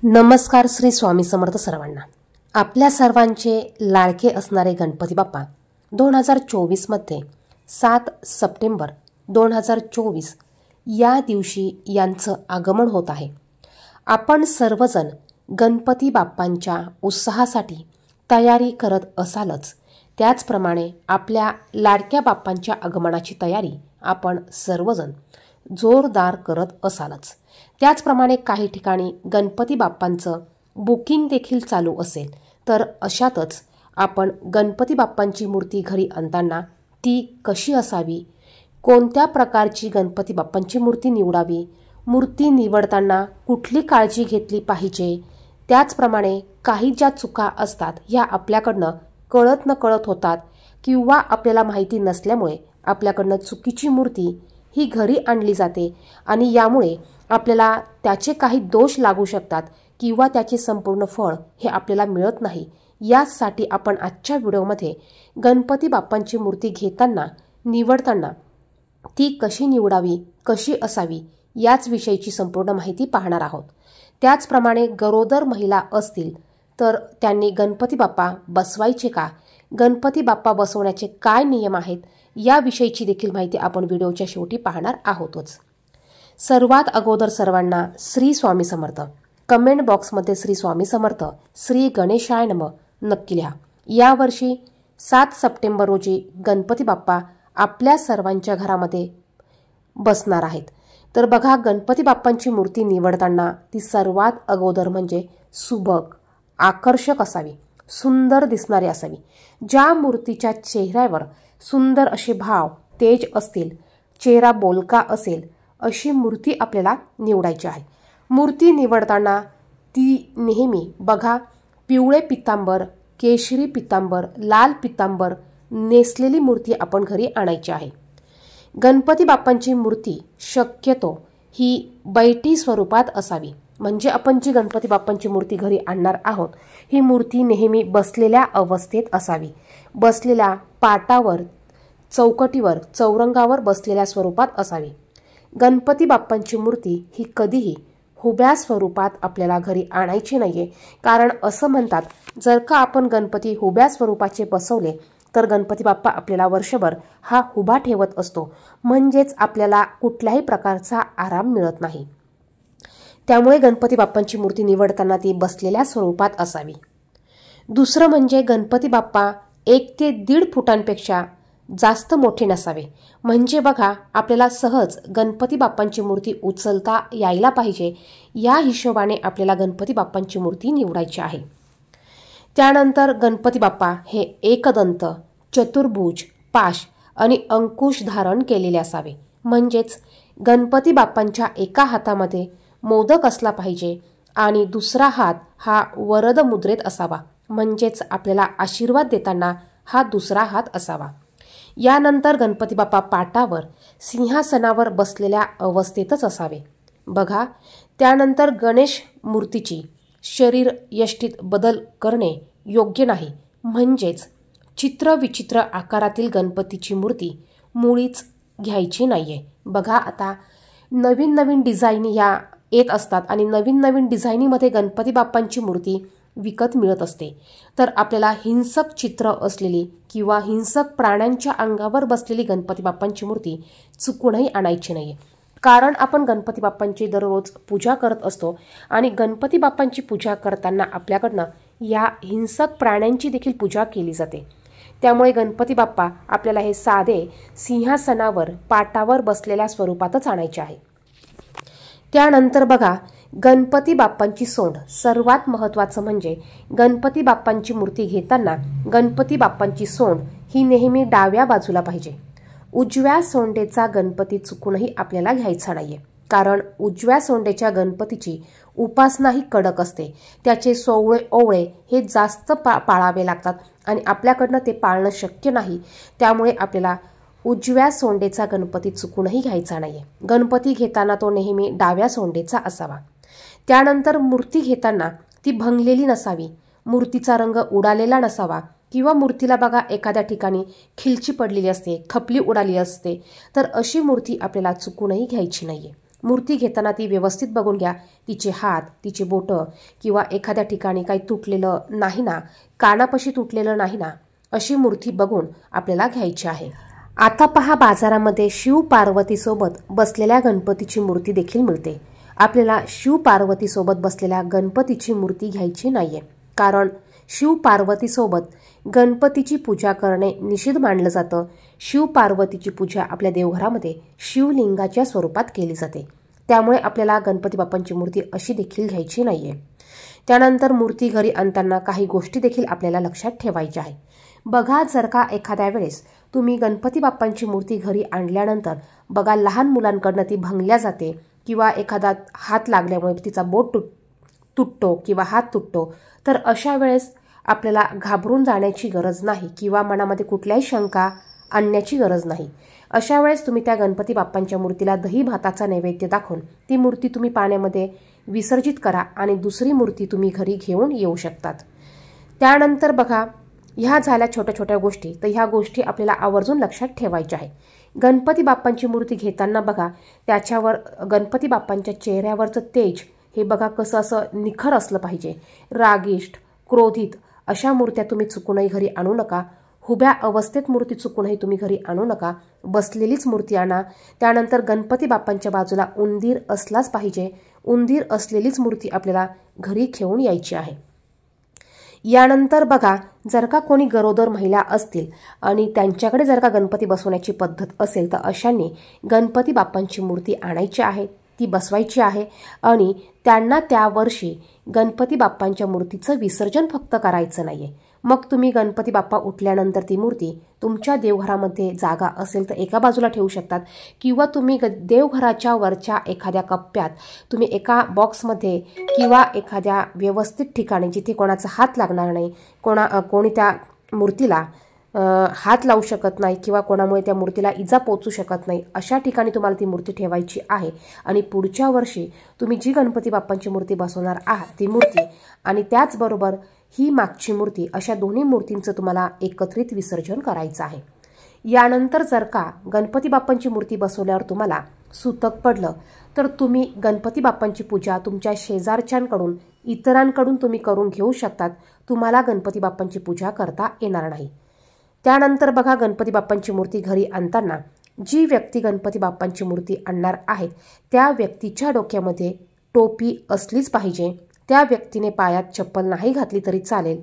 नमस्कार. श्री स्वामी समर्थ सर्वांना. आपल्या सर्वांचे लाडके असणारे गणपती बाप्पा 2024 मध्ये 7 सप्टेंबर 2024 या दिवशी यांचं आगमन होत आहे. आपण सर्वजण गणपती बाप्पांच्या उत्साहासाठी तयारी करत असालच. त्याचप्रमाणे आपल्या लाडक्या बाप्पांच्या आगमनाची तयारी आपण सर्वजण जोरदार करत असालच. त्याचप्रमाणे काही ठिकाणी गणपती बाप्पांचं बुकिंग देखील चालू असेल. तर अशातच आपण गणपती बाप्पांची मूर्ती घरी आणताना ती कशी असावी, कोणत्या प्रकारची गणपती बाप्पांची मूर्ती निवडावी, मूर्ती निवडताना कुठली काळजी घेतली पाहिजे, त्याचप्रमाणे काही ज्या चुका असतात ह्या आपल्याकडनं कळत न कळत होतात किंवा आपल्याला माहिती नसल्यामुळे आपल्याकडनं चुकीची मूर्ती ही घरी आणली जाते आणि यामुळे आपल्याला त्याचे काही दोष लागू शकतात किंवा त्याचे संपूर्ण फळ हे आपल्याला मिळत नाही. यासाठी आपण आजच्या व्हिडिओमध्ये गणपती बाप्पांची मूर्ती घेताना निवडताना ती कशी निवडावी, कशी असावी याच विषयीची संपूर्ण माहिती पाहणार आहोत. त्याचप्रमाणे गरोदर महिला असतील तर त्यांनी गणपती बाप्पा बसवायचे का, गणपती बाप्पा बसवण्याचे काय नियम आहेत याविषयीची देखील माहिती आपण व्हिडिओच्या शेवटी पाहणार आहोतच. सर्वात अगोदर सर्वांना श्री स्वामी समर्थ. कमेंट बॉक्समध्ये श्री स्वामी समर्थ, श्री गणेशाय नमः नक्की लिहा. यावर्षी 7 सप्टेंबर रोजी गणपती बाप्पा आपल्या सर्वांच्या घरामध्ये बसणार आहेत. तर बघा, गणपती बाप्पांची मूर्ती निवडताना ती सर्वात अगोदर म्हणजे सुबक, आकर्षक असावी, सुंदर दिसणारी असावी. ज्या मूर्तीच्या चेहऱ्यावर सुंदर असे भाव, तेज असतील, चेहरा बोलका असेल अशी मूर्ती आपल्याला निवडायची आहे. मूर्ती निवडताना ती नेहमी बघा पिवळे पितांबर, केशरी पितांबर, लाल पितांबर नेसलेली मूर्ती आपण घरी आणायची आहे. गणपती बाप्पांची मूर्ती शक्यतो ही बैठी स्वरूपात असावी. म्हणजे आपण जी गणपती बाप्पांची मूर्ती घरी आणणार आहोत ही मूर्ती नेहमी बसलेल्या अवस्थेत असावी. बसलेल्या पाटावर, चौकटीवर, चौरंगावर बसलेल्या स्वरूपात असावी. गणपती बाप्पांची मूर्ती ही कधीही उभ्या स्वरूपात आपल्याला घरी आणायची नाहीये. कारण असं म्हणतात, जर का आपण गणपती उभ्या स्वरूपाचे बसवले तर गणपती बाप्पा आपल्याला वर्षभर हा उभा ठेवत असतो. म्हणजेच आपल्याला कुठल्याही प्रकारचा आराम मिळत नाही. त्यामुळे गणपती बाप्पांची मूर्ती निवडताना ती बसलेल्या स्वरूपात असावी. दुसरं म्हणजे गणपती बाप्पा 1 ते 1.5 फुटांपेक्षा जास्त मोठे नसावे. म्हणजे बघा, आपल्याला सहज गणपती बाप्पांची मूर्ती उचलता यायला पाहिजे या हिशोबाने आपल्याला गणपती बाप्पांची मूर्ती निवडायची आहे. त्यानंतर गणपती बाप्पा हे एकदंत, चतुर्भुज, पाश आणि अंकुश धारण केलेले असावे. म्हणजेच गणपती बाप्पांच्या एका हातामध्ये मोदक असला पाहिजे आणि दुसरा हात हा वरद मुद्रेत असावा. म्हणजेच आपल्याला आशीर्वाद देताना हा दुसरा हात असावा. यानंतर गणपती बाप्पा पाटावर, सिंहासनावर बसलेल्या अवस्थेतच असावे. बघा, त्यानंतर गणेश मूर्तीची शरीर यष्टीत बदल करणे योग्य नाही. म्हणजेच चित्रविचित्र आकारातील गणपतीची मूर्ती मुळीच घ्यायची नाहीये. बघा, आता नवीन नवीन डिझाईन ह्या येत असतात आणि नवीन नवीन डिझाईनीमध्ये गणपती बाप्पांची मूर्ती विकत मिळत असते. तर आपल्याला हिंसक चित्र असलेली किंवा हिंसक प्राण्यांच्या अंगावर बसलेली गणपती बाप्पांची मूर्ती चुकूनही आणायची नाही. कारण आपण गणपती बाप्पांची दररोज पूजा करत असतो आणि गणपती बाप्पांची पूजा करताना आपल्याकडनं या हिंसक प्राण्यांची देखील पूजा केली जाते. त्यामुळे गणपती बाप्पा आपल्याला हे साधे सिंहासनावर, पाटावर बसलेल्या स्वरूपातच आणायचे आहे. त्यानंतर बघा, गणपती बाप्पांची सोंड. सर्वात महत्त्वाचं म्हणजे गणपती बाप्पांची मूर्ती घेताना गणपती बाप्पांची सोंड ही नेहमी डाव्या बाजूला पाहिजे. उजव्या सोंडेचा गणपती चुकूनही आपल्याला घ्यायचा नाहीये. कारण उजव्या सोंडेच्या गणपतीची उपासनाही कडक असते. त्याचे सोवळे ओवळे हे जास्त पाळावे लागतात आणि आपल्याकडनं ते पाळणं शक्य नाही. त्यामुळे आपल्याला उजव्या सोंडेचा गणपती चुकूनही घ्यायचा नाहीये. गणपती घेताना तो नेहमी डाव्या सोंडेचा असावा. त्यानंतर मूर्ती घेताना ती भंगलेली नसावी, मूर्तीचा रंग उडालेला नसावा किंवा मूर्तीला बघा एखाद्या ठिकाणी खिलची पडलेली असते, खपली उडाली असते. तर अशी मूर्ती आपल्याला चुकूनही घ्यायची नाहीये. मूर्ती घेताना ती व्यवस्थित बघून घ्या, तिचे हात, तिचे बोटं किंवा एखाद्या ठिकाणी काही तुटलेलं नाही ना, कानापाशी तुटलेलं नाही ना, अशी मूर्ती बघून आपल्याला घ्यायची आहे. आता पहा, बाजारामध्ये शिव पार्वतीसोबत बसलेल्या गणपतीची मूर्ती देखील मिळते. आपल्याला शिव पार्वतीसोबत बसलेल्या गणपतीची मूर्ती घ्यायची नाहीये, कारण शिव पार्वतीसोबत गणपतीची पूजा करणे निषिद्ध मानलं जातं. शिव पार्वतीची पूजा आपल्या देवघरामध्ये शिवलिंगाच्या स्वरूपात केली जाते. त्यामुळे आपल्याला गणपती बाप्पांची मूर्ती अशी देखील घ्यायची नाहीये. त्यानंतर मूर्ती घरी आणताना काही गोष्टी देखील आपल्याला लक्षात ठेवायच्या आहे. बघा, जर का एखाद्या वेळेस तुम्ही गणपती बाप्पांची मूर्ती घरी आणल्यानंतर बघा लहान मुलांकडनं ती भंगल्या जाते किंवा एखादा हात लागल्यामुळे तिचा बोट तुटतो किंवा हात तुटतो, तर अशा वेळेस आपल्याला घाबरून जाण्याची गरज नाही किंवा मनामध्ये कुठल्याही शंका आणण्याची गरज नाही. अशा वेळेस तुम्ही त्या गणपती बाप्पांच्या मूर्तीला दही भाताचा नैवेद्य दाखवून ती मूर्ती तुम्ही पाण्यामध्ये विसर्जित करा आणि दुसरी मूर्ती तुम्ही घरी घेऊन येऊ शकतात. त्यानंतर बघा, ह्या झाल्या छोट्या छोट्या गोष्टी, तर ह्या गोष्टी आपल्याला आवर्जून लक्षात ठेवायच्या आहे. गणपती बाप्पांची मूर्ती घेताना बघा, त्याच्यावर गणपती बाप्पांच्या चेहऱ्यावरचं तेज हे बघा कसं असं निखर असलं पाहिजे. रागिष्ट, क्रोधित अशा मूर्त्या तुम्ही चुकूनही घरी आणू नका. हुब्या अवस्थेत मूर्ती चुकूनही तुम्ही घरी आणू नका. बसलेलीच मूर्ती आणा. त्यानंतर गणपती बाप्पांच्या बाजूला उंदीर असलाच पाहिजे. उंदीर असलेलीच मूर्ती आपल्याला घरी घेऊन यायची आहे. यानंतर बघा, जर का कोणी गरोदर महिला असतील आणि त्यांच्याकडे जर का गणपती बसवण्याची पद्धत असेल, तर अशांनी गणपती बाप्पांची मूर्ती आणायची आहे, ती बसवायची आहे आणि त्यांना त्या वर्षी गणपती बाप्पांच्या मूर्तीचं विसर्जन फक्त करायचं नाहीये. मग तुम्ही गणपती बाप्पा उठल्यानंतर ती मूर्ती तुमच्या देवघरामध्ये जागा असेल तर एका बाजूला ठेवू शकतात किंवा तुम्ही देवघराच्या वरच्या एखाद्या कप्प्यात तुम्ही एका बॉक्समध्ये किंवा एखाद्या व्यवस्थित ठिकाणी जिथे कोणाचा हात लागणार नाही, कोणी त्या मूर्तीला हात लावू शकत नाही किंवा कोणामुळे त्या मूर्तीला इजा पोचू शकत नाही, अशा ठिकाणी तुम्हाला ती मूर्ती ठेवायची आहे. आणि पुढच्या वर्षी तुम्ही जी गणपती बाप्पांची मूर्ती बसवणार आहात ती मूर्ती आणि त्याचबरोबर ही मागची मूर्ती, अशा दोन्ही मूर्तींचं तुम्हाला एकत्रित विसर्जन करायचं आहे. यानंतर जर का गणपती बाप्पांची मूर्ती बसवल्यावर तुम्हाला सूतक पडलं, तर तुम्ही गणपती बाप्पांची पूजा तुमच्या शेजारच्यांकडून, इतरांकडून तुम्ही करून घेऊ शकतात. तुम्हाला गणपती बाप्पांची पूजा करता येणार नाही. त्यानंतर बघा, गणपती बाप्पांची मूर्ती घरी आणताना जी व्यक्ती गणपती बाप्पांची मूर्ती आणणार आहेत त्या व्यक्तीच्या डोक्यामध्ये टोपी असलीच पाहिजे. त्या व्यक्तीने पायात चप्पल नाही घातली तरी चालेल.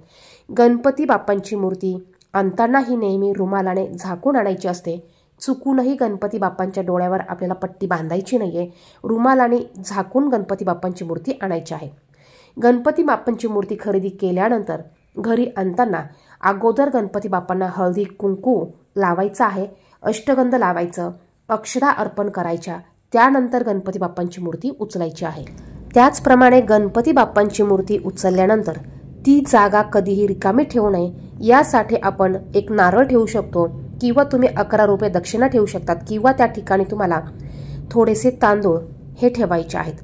गणपती बाप्पांची मूर्ती आणताना ही नेहमी रुमालाने झाकून आणायची असते. चुकूनही गणपती बाप्पांच्या डोळ्यावर आपल्याला पट्टी बांधायची नाहीये. रुमालाने झाकून गणपती बाप्पांची मूर्ती आणायची आहे. गणपती बाप्पांची मूर्ती खरेदी केल्यानंतर घरी आणताना अगोदर गणपती बाप्पांना हळदी कुंकू लावायचं आहे, अष्टगंध लावायचं, अक्षदा अर्पण करायच्या. त्यानंतर गणपती बाप्पांची मूर्ती उचलायची आहे. त्याचप्रमाणे गणपती बाप्पांची मूर्ती उचलल्यानंतर ती जागा कधीही रिकामी ठेवू नये, यासाठी आपण एक नारळ ठेवू शकतो किंवा तुम्ही 11 रुपये दक्षिणा ठेवू शकतात किंवा त्या ठिकाणी तुम्हाला थोडेसे तांदूळ हे ठेवायचे आहेत.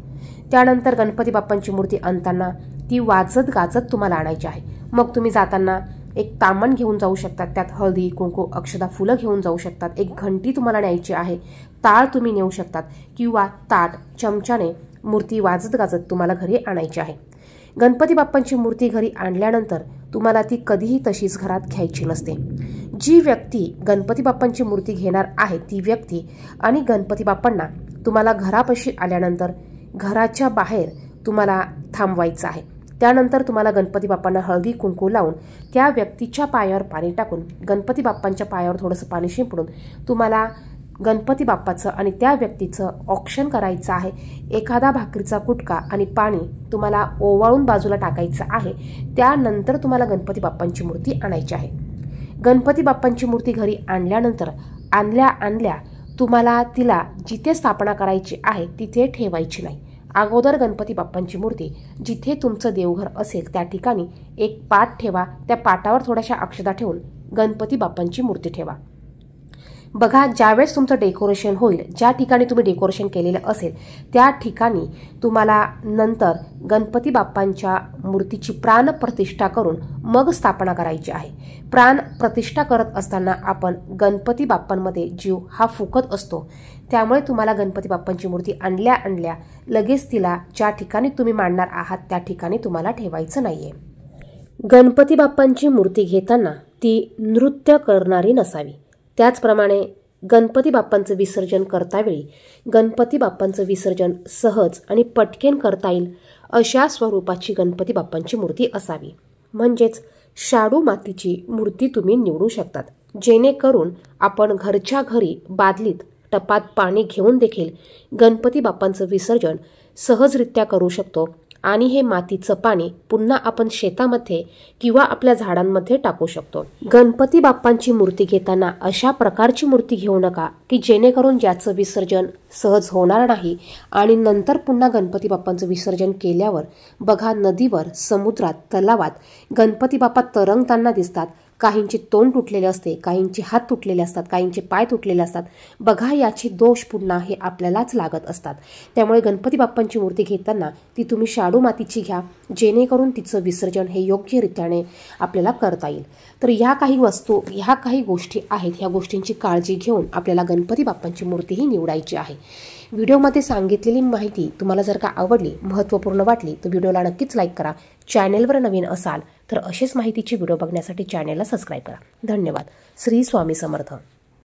त्यानंतर गणपती बाप्पांची मूर्ती आणताना ती वाजत गाजत तुम्हाला आणायची आहे. मग तुम्ही जाताना एक तामण घेऊन जाऊ शकतात, त्यात हळदी कुंकू अक्षदा फुलं घेऊन जाऊ शकतात. एक घंटी तुम्हाला न्यायची आहे, टाळ तुम्ही नेऊ शकतात किंवा ताट चमच्याने मूर्ती वाजत गाजत तुम्हाला घरी आणायची आहे. गणपती बाप्पांची मूर्ती घरी आणल्यानंतर तुम्हाला ती कधीही तशीच घरात घ्यायची नसते. जी व्यक्ती गणपती बाप्पांची मूर्ती घेणार आहे ती व्यक्ती आणि गणपती बाप्पांना तुम्हाला घरापाशी आल्यानंतर घराच्या बाहेर तुम्हाला थांबवायचं आहे. त्यानंतर तुम्हाला गणपती बाप्पांना हळदी कुंकू लावून त्या व्यक्तीच्या पायावर पाणी टाकून गणपती बाप्पांच्या पायावर थोडंसं पाणी शिंपडून तुम्हाला गणपती बाप्पाचं आणि त्या व्यक्तीचं औक्षण करायचं आहे. एखादा भाकरीचा कुटका आणि पाणी तुम्हाला ओवाळून बाजूला टाकायचं आहे. त्यानंतर तुम्हाला गणपती बाप्पांची मूर्ती आणायची आहे. गणपती बाप्पांची मूर्ती घरी आणल्यानंतर आणल्या तुम्हाला तिला जिथे स्थापना करायची आहे तिथे ठेवायची नाही. अगोदर गणपती बाप्पांची मूर्ती जिथे तुमचं देवघर असेल त्या ठिकाणी एक पाट ठेवा. त्या पाटावर थोड्याशा अक्षता ठेवून गणपती बाप्पांची मूर्ती ठेवा. बघा, ज्यावेळेस तुमचं डेकोरेशन होईल, ज्या ठिकाणी तुम्ही डेकोरेशन केलेलं असेल त्या ठिकाणी तुम्हाला नंतर गणपती बाप्पांच्या मूर्तीची प्राणप्रतिष्ठा करून मग स्थापना करायची आहे. प्राण प्रतिष्ठा करत असताना आपण गणपती बाप्पांमध्ये जीव हा फुकत असतो. त्यामुळे तुम्हाला गणपती बाप्पांची मूर्ती आणल्या लगेच तिला ज्या ठिकाणी तुम्ही मांडणार आहात त्या ठिकाणी तुम्हाला ठेवायचं नाहीये. गणपती बाप्पांची मूर्ती घेताना ती नृत्य करणारी नसावी. त्याचप्रमाणे गणपती बाप्पांचं विसर्जन करतावेळी गणपती बाप्पांचं विसर्जन सहज आणि पटकन करता येईल अशा स्वरूपाची गणपती बाप्पांची मूर्ती असावी. म्हणजेच शाडू मातीची मूर्ती तुम्ही निवडू शकतात, जेणेकरून आपण घरच्या घरी बादलीत टपात पाणी घेऊन देखील गणपती बाप्पांचं विसर्जन सहजरित्या करू शकतो आणि हे मातीचं पाणी पुन्हा आपण शेतामध्ये किंवा आपल्या झाडांमध्ये टाकू शकतो. गणपती बाप्पांची मूर्ती घेताना अशा प्रकारची मूर्ती घेऊ नका की जेणेकरून ज्याचं विसर्जन सहज होणार नाही आणि नंतर पुन्हा गणपती बाप्पांचं विसर्जन केल्यावर बघा, नदीवर, समुद्रात, तलावात गणपती बाप्पा तरंगताना दिसतात. काहींचे तोंड तुटलेले असते, काहींचे हात तुटलेले असतात, काहींचे पाय तुटलेले असतात. बघा, याचे दोष पुन्हा हे आपल्यालाच लागत असतात. त्यामुळे गणपती बाप्पांची मूर्ती घेताना ती तुम्ही शाडू मातीची घ्या, जेणेकरून तिचं विसर्जन हे योग्यरित्याने आपल्याला करता येईल. तर ह्या काही वस्तू, ह्या काही गोष्टी आहेत, ह्या गोष्टींची काळजी घेऊन आपल्याला गणपती बाप्पांची मूर्तीही निवडायची आहे. व्हिडिओमध्ये सांगितलेली माहिती तुम्हाला जर का आवडली, महत्त्वपूर्ण वाटली तर व्हिडिओला नक्कीच लाईक करा. चॅनेलवर नवीन असाल तर अशीच माहितीची व्हिडिओ बघण्यासाठी चॅनेलला सबस्क्राईब करा. धन्यवाद. श्री स्वामी समर्थ.